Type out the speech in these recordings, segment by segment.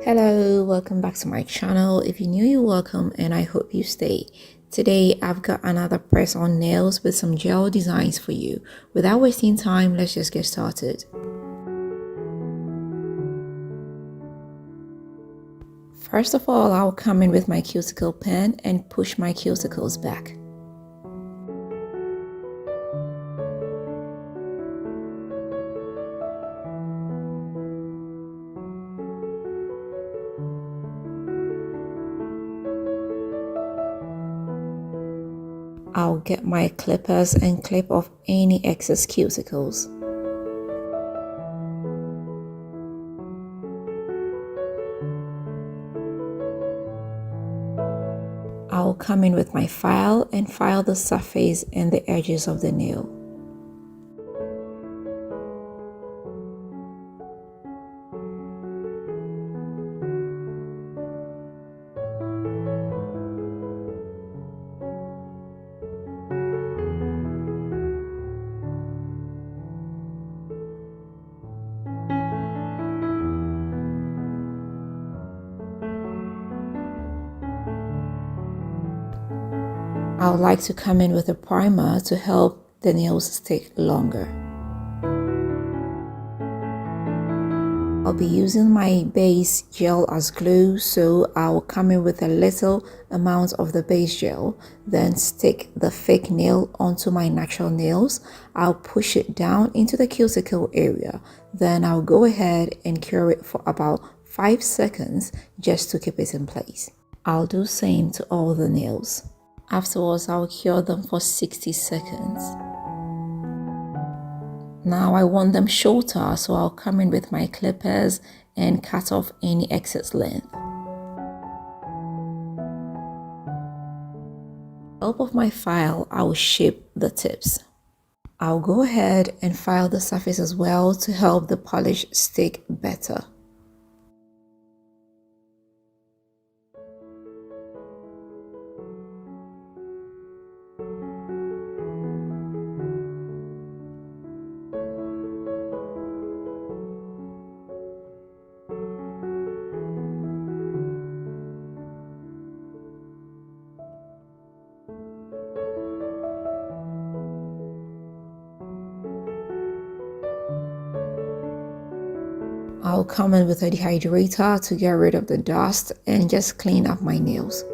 Hello, welcome back to my channel. If you're new, you're welcome and I hope you stay. Today I've got another press on nails with some gel designs for you. Without wasting time, let's just get started. First of all, I'll come in with my cuticle pen and push my cuticles back. I'll get my clippers and clip off any excess cuticles. I'll come in with my file and file the surface and the edges of the nail. I would like to come in with a primer to help the nails stick longer. I'll be using my base gel as glue, so I'll come in with a little amount of the base gel, then stick the fake nail onto my natural nails. I'll push it down into the cuticle area, then I'll go ahead and cure it for about 5 seconds just to keep it in place. I'll do same to all the nails. Afterwards, I'll cure them for 60 seconds. Now I want them shorter, so I'll come in with my clippers and cut off any excess length. With the help of my file, I'll shape the tips. I'll go ahead and file the surface as well to help the polish stick better. I'll come in with a dehydrator to get rid of the dust and just clean up my nails.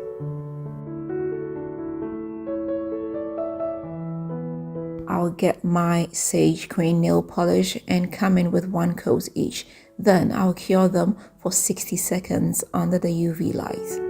I'll get my sage green nail polish and come in with 1 coat each. Then I'll cure them for 60 seconds under the UV light.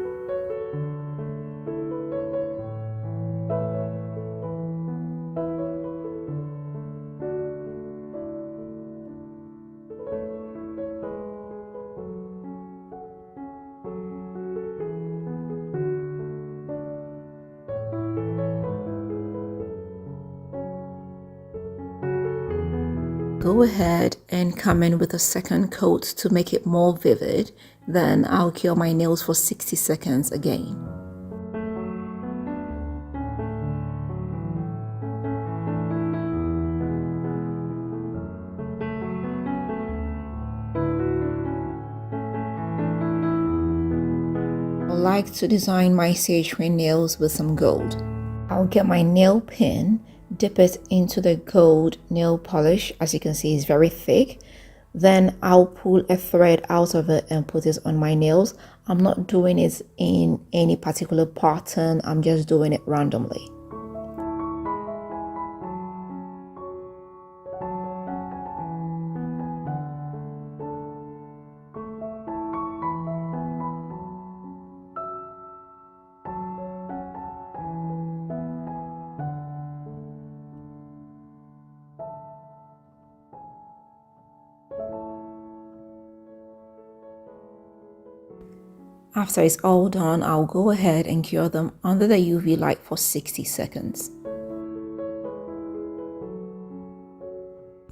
Go ahead and come in with a second coat to make it more vivid. Then I'll cure my nails for 60 seconds again. I like to design my sage green nails with some gold. I'll get my nail pen, dip it into the gold nail polish. As you can see, it's very thick. Then I'll pull a thread out of it and put it on my nails. I'm not doing it in any particular pattern, I'm just doing it randomly. After it's all done, I'll go ahead and cure them under the UV light for 60 seconds.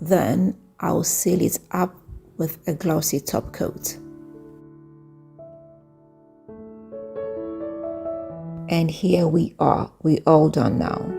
Then I'll seal it up with a glossy top coat. And here we are, we're all done now.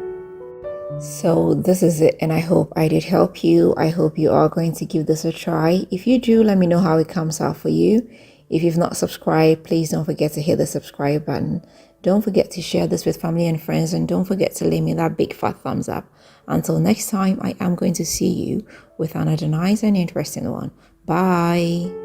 So this is it, and I hope I did help you. I hope you are going to give this a try. If you do, let me know how it comes out for you. If you've not subscribed, please don't forget to hit the subscribe button. Don't forget to share this with family and friends, and don't forget to leave me that big fat thumbs up. Until next time, I am going to see you with another nice and interesting one. Bye.